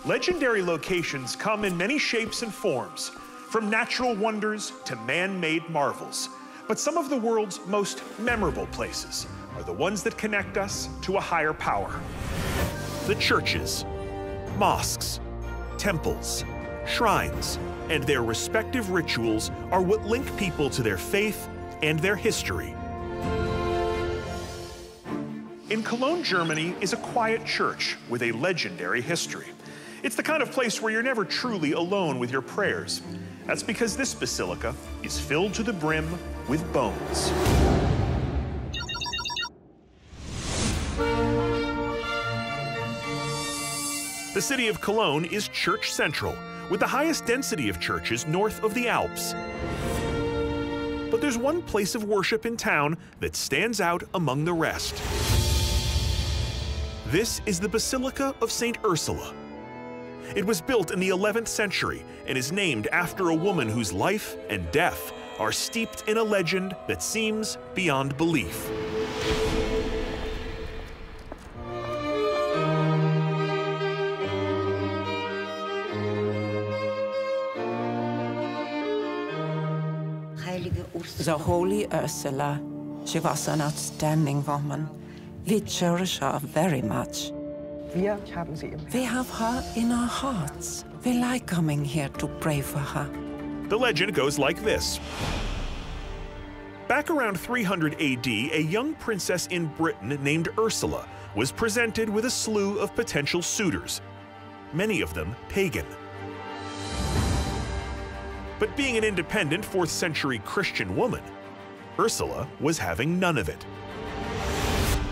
Legendary locations come in many shapes and forms, from natural wonders to man-made marvels. But some of the world's most memorable places are the ones that connect us to a higher power. The churches, mosques, temples, shrines, and their respective rituals are what link people to their faith and their history. In Cologne, Germany, is a quiet church with a legendary history. It's the kind of place where you're never truly alone with your prayers. That's because this basilica is filled to the brim with bones. The city of Cologne is church central, with the highest density of churches north of the Alps. But there's one place of worship in town that stands out among the rest. This is the Basilica of St. Ursula. It was built in the 11th century and is named after a woman whose life and death are steeped in a legend that seems beyond belief. The Holy Ursula, she was an outstanding woman. We cherish her very much. We have her in our hearts. We like coming here to pray for her. The legend goes like this. Back around 300 AD, a young princess in Britain named Ursula was presented with a slew of potential suitors, many of them pagan. But being an independent 4th century Christian woman, Ursula was having none of it.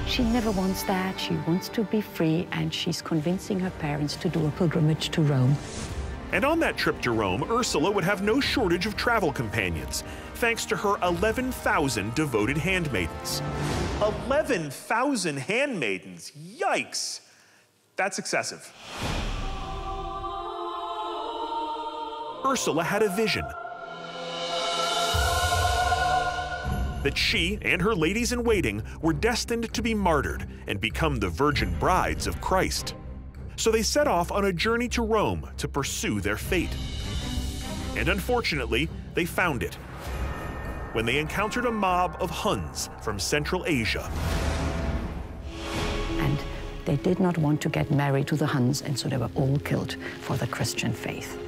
She never wants that. She wants to be free, and she's convincing her parents to do a pilgrimage to Rome. And on that trip to Rome, Ursula would have no shortage of travel companions, thanks to her 11,000 devoted handmaidens. 11,000 handmaidens? Yikes! That's excessive. Ursula had a vision that she and her ladies-in-waiting were destined to be martyred and become the virgin brides of Christ. So they set off on a journey to Rome to pursue their fate. And unfortunately, they found it when they encountered a mob of Huns from Central Asia. And they did not want to get married to the Huns, and so they were all killed for the Christian faith.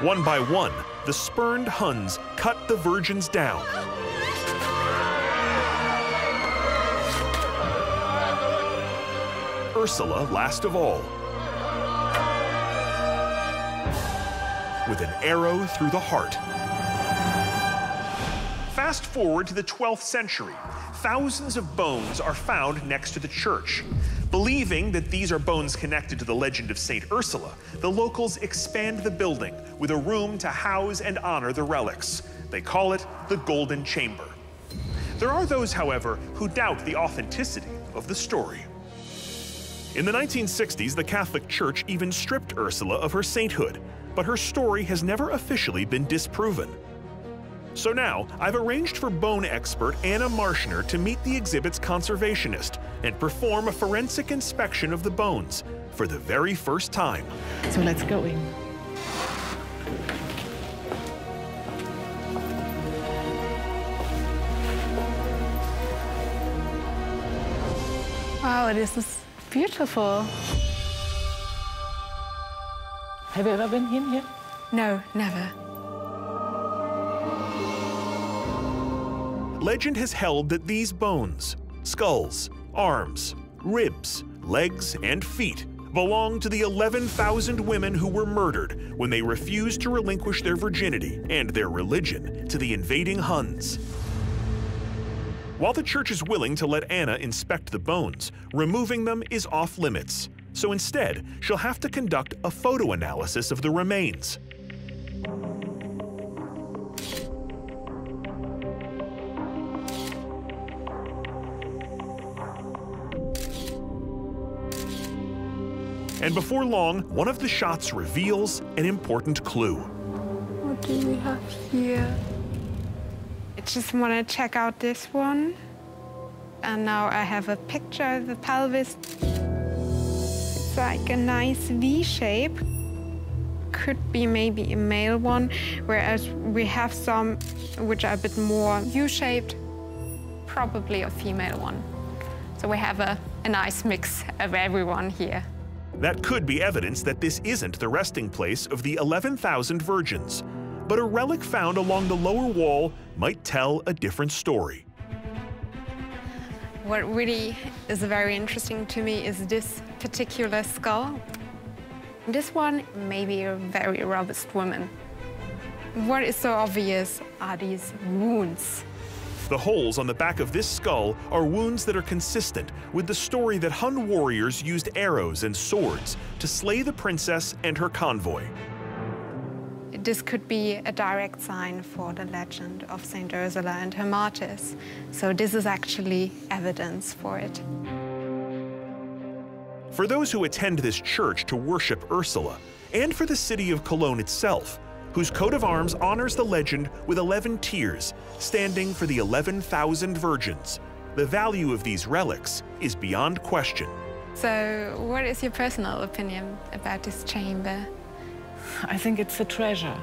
One by one, the spurned Huns cut the virgins down. Ursula last of all, with an arrow through the heart. Fast forward to the 12th century. Thousands of bones are found next to the church. Believing that these are bones connected to the legend of St. Ursula, the locals expand the building with a room to house and honor the relics. They call it the Golden Chamber. There are those, however, who doubt the authenticity of the story. In the 1960s, the Catholic Church even stripped Ursula of her sainthood, but her story has never officially been disproven. So now, I've arranged for bone expert Anna Marshner to meet the exhibit's conservationist and perform a forensic inspection of the bones for the very first time. So let's go in. Wow, this is beautiful. Have you ever been in here? No, never. Legend has held that these bones, skulls, arms, ribs, legs, and feet belong to the 11,000 women who were murdered when they refused to relinquish their virginity and their religion to the invading Huns. While the church is willing to let Anna inspect the bones, removing them is off limits. So instead, she'll have to conduct a photo analysis of the remains. And before long, one of the shots reveals an important clue. What do we have here? I just want to check out this one. And now I have a picture of the pelvis. It's like a nice V shape. Could be maybe a male one, whereas we have some which are a bit more U-shaped, probably a female one. So we have a nice mix of everyone here. That could be evidence that this isn't the resting place of the 11,000 virgins, but a relic found along the lower wall might tell a different story. What really is very interesting to me is this particular skull. This one may be a very robust woman. What is so obvious are these wounds. The holes on the back of this skull are wounds that are consistent with the story that Hun warriors used arrows and swords to slay the princess and her convoy. This could be a direct sign for the legend of Saint Ursula and her martyrs. So this is actually evidence for it. For those who attend this church to worship Ursula, and for the city of Cologne itself, whose coat of arms honors the legend with 11 tiers, standing for the 11,000 virgins, the value of these relics is beyond question. So what is your personal opinion about this chamber? I think it's a treasure.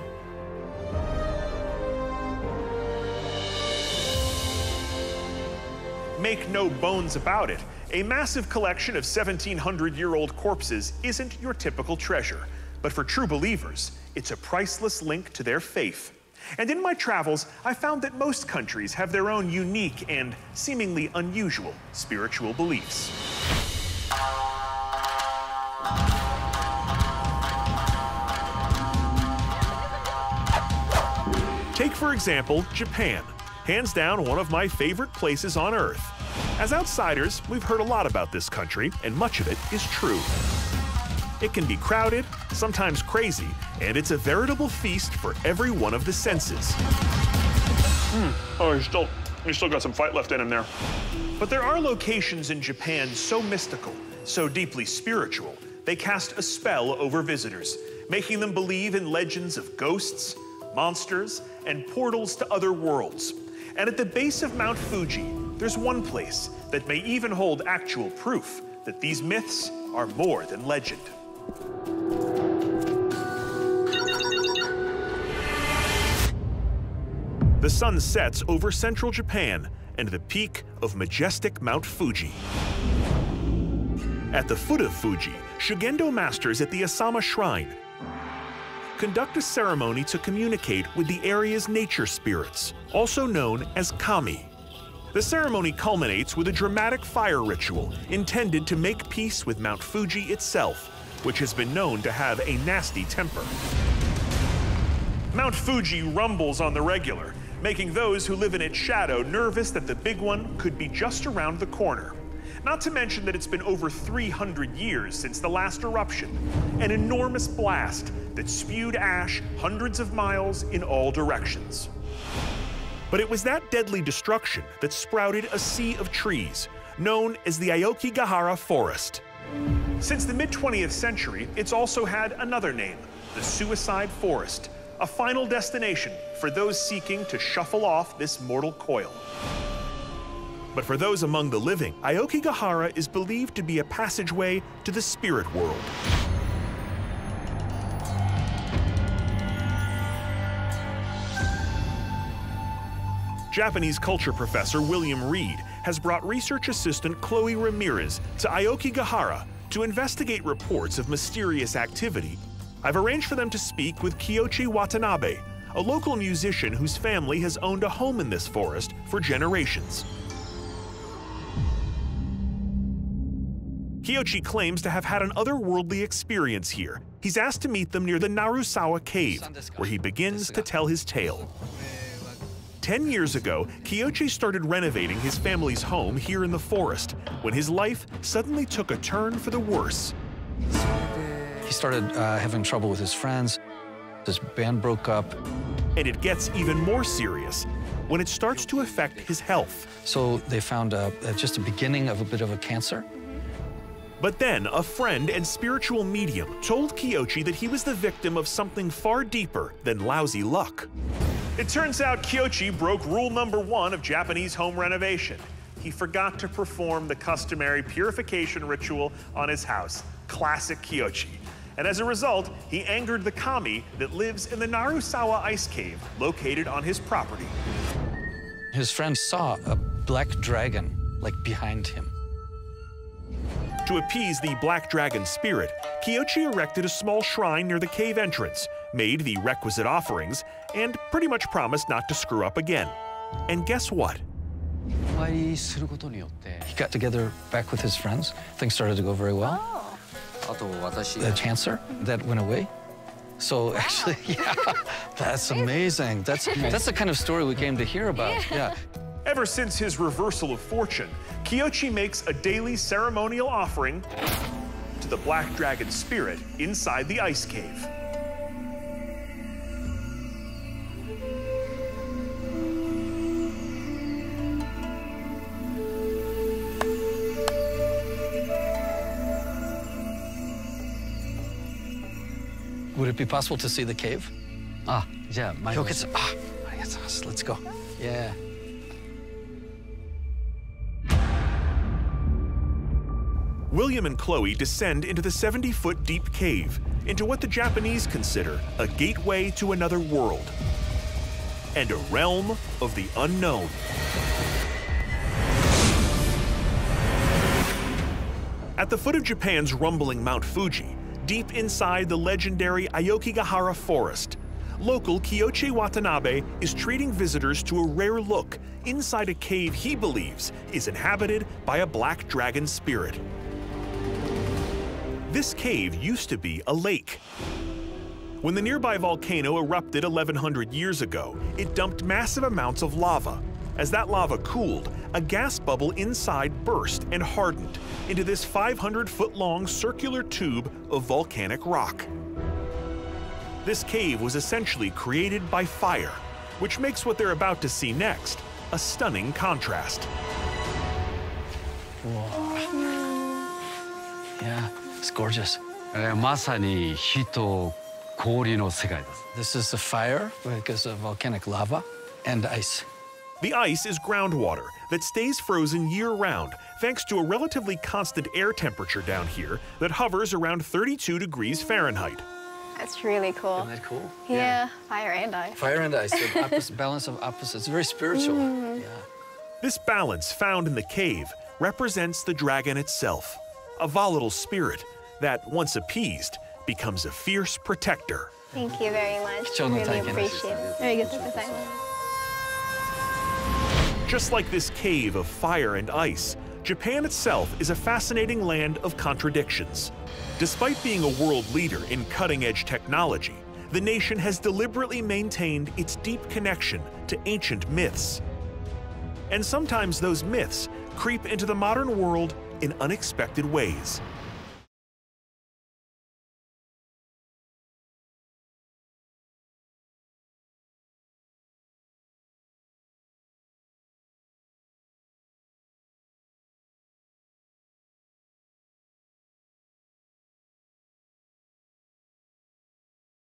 Make no bones about it, a massive collection of 1,700-year-old corpses isn't your typical treasure. But for true believers, it's a priceless link to their faith. And in my travels, I found that most countries have their own unique and seemingly unusual spiritual beliefs. Take, for example, Japan, hands down one of my favorite places on Earth. As outsiders, we've heard a lot about this country, and much of it is true. It can be crowded, sometimes crazy, and it's a veritable feast for every one of the senses. Oh, you still got some fight left in him there. But there are locations in Japan so mystical, so deeply spiritual, they cast a spell over visitors, making them believe in legends of ghosts, monsters, and portals to other worlds. And at the base of Mount Fuji, there's one place that may even hold actual proof that these myths are more than legend. The sun sets over central Japan and the peak of majestic Mount Fuji. At the foot of Fuji, Shugendo masters at the Asama Shrine conduct a ceremony to communicate with the area's nature spirits, also known as kami. The ceremony culminates with a dramatic fire ritual intended to make peace with Mount Fuji itself, which has been known to have a nasty temper. Mount Fuji rumbles on the regular, making those who live in its shadow nervous that the big one could be just around the corner. Not to mention that it's been over 300 years since the last eruption, an enormous blast that spewed ash hundreds of miles in all directions. But it was that deadly destruction that sprouted a sea of trees, known as the Aokigahara Forest. Since the mid-20th century, it's also had another name, the Suicide Forest, a final destination for those seeking to shuffle off this mortal coil. But for those among the living, Aokigahara is believed to be a passageway to the spirit world. Japanese culture professor William Reed has brought research assistant Chloe Ramirez to Aokigahara to investigate reports of mysterious activity. I've arranged for them to speak with Kiyoshi Watanabe, a local musician whose family has owned a home in this forest for generations. Kiyoshi claims to have had an otherworldly experience here. He's asked to meet them near the Narusawa Cave, where he begins to tell his tale. 10 years ago, Kiyoshi started renovating his family's home here in the forest, when his life suddenly took a turn for the worse. He started having trouble with his friends. His band broke up. And it gets even more serious when it starts to affect his health. So they found just a beginning of a bit of a cancer. But then a friend and spiritual medium told Kiyoshi that he was the victim of something far deeper than lousy luck. It turns out Kiyoshi broke rule number 1 of Japanese home renovation. he forgot to perform the customary purification ritual on his house. Classic Kiyoshi. And as a result, he angered the kami that lives in the Narusawa ice cave located on his property. His friend saw a black dragon, like, behind him. To appease the black dragon spirit, Kiyoshi erected a small shrine near the cave entrance, made the requisite offerings, and pretty much promised not to screw up again. And guess what? He got together back with his friends. Things started to go very well. The cancer, that went away. So actually, yeah, that's amazing. That's the kind of story we came to hear about. Yeah. Ever since his reversal of fortune, Kiyoshi makes a daily ceremonial offering to the black dragon spirit inside the ice cave. Would it be possible to see the cave? Let's go. Yeah. William and Chloe descend into the 70-foot deep cave, into what the Japanese consider a gateway to another world and a realm of the unknown. At the foot of Japan's rumbling Mount Fuji, deep inside the legendary Aokigahara forest, local Kiyoshi Watanabe is treating visitors to a rare look inside a cave he believes is inhabited by a black dragon spirit. This cave used to be a lake. When the nearby volcano erupted 1100 years ago, it dumped massive amounts of lava. As that lava cooled, a gas bubble inside burst and hardened into this 500-foot-long circular tube of volcanic rock. This cave was essentially created by fire, which makes what they're about to see next a stunning contrast. Whoa. Yeah, it's gorgeous. まさに火と氷の世界です。 This is the fire because of volcanic lava and ice. The ice is groundwater that stays frozen year-round thanks to a relatively constant air temperature down here that hovers around 32 degrees Fahrenheit. That's really cool. Isn't that cool? Yeah, fire and ice. Fire and ice, the opposite, balance of opposites. Very spiritual. Yeah. This balance found in the cave represents the dragon itself, a volatile spirit that, once appeased, becomes a fierce protector. Thank you very much. Really appreciate it. Very good. Just like this cave of fire and ice, Japan itself is a fascinating land of contradictions. Despite being a world leader in cutting-edge technology, the nation has deliberately maintained its deep connection to ancient myths. And sometimes those myths creep into the modern world in unexpected ways.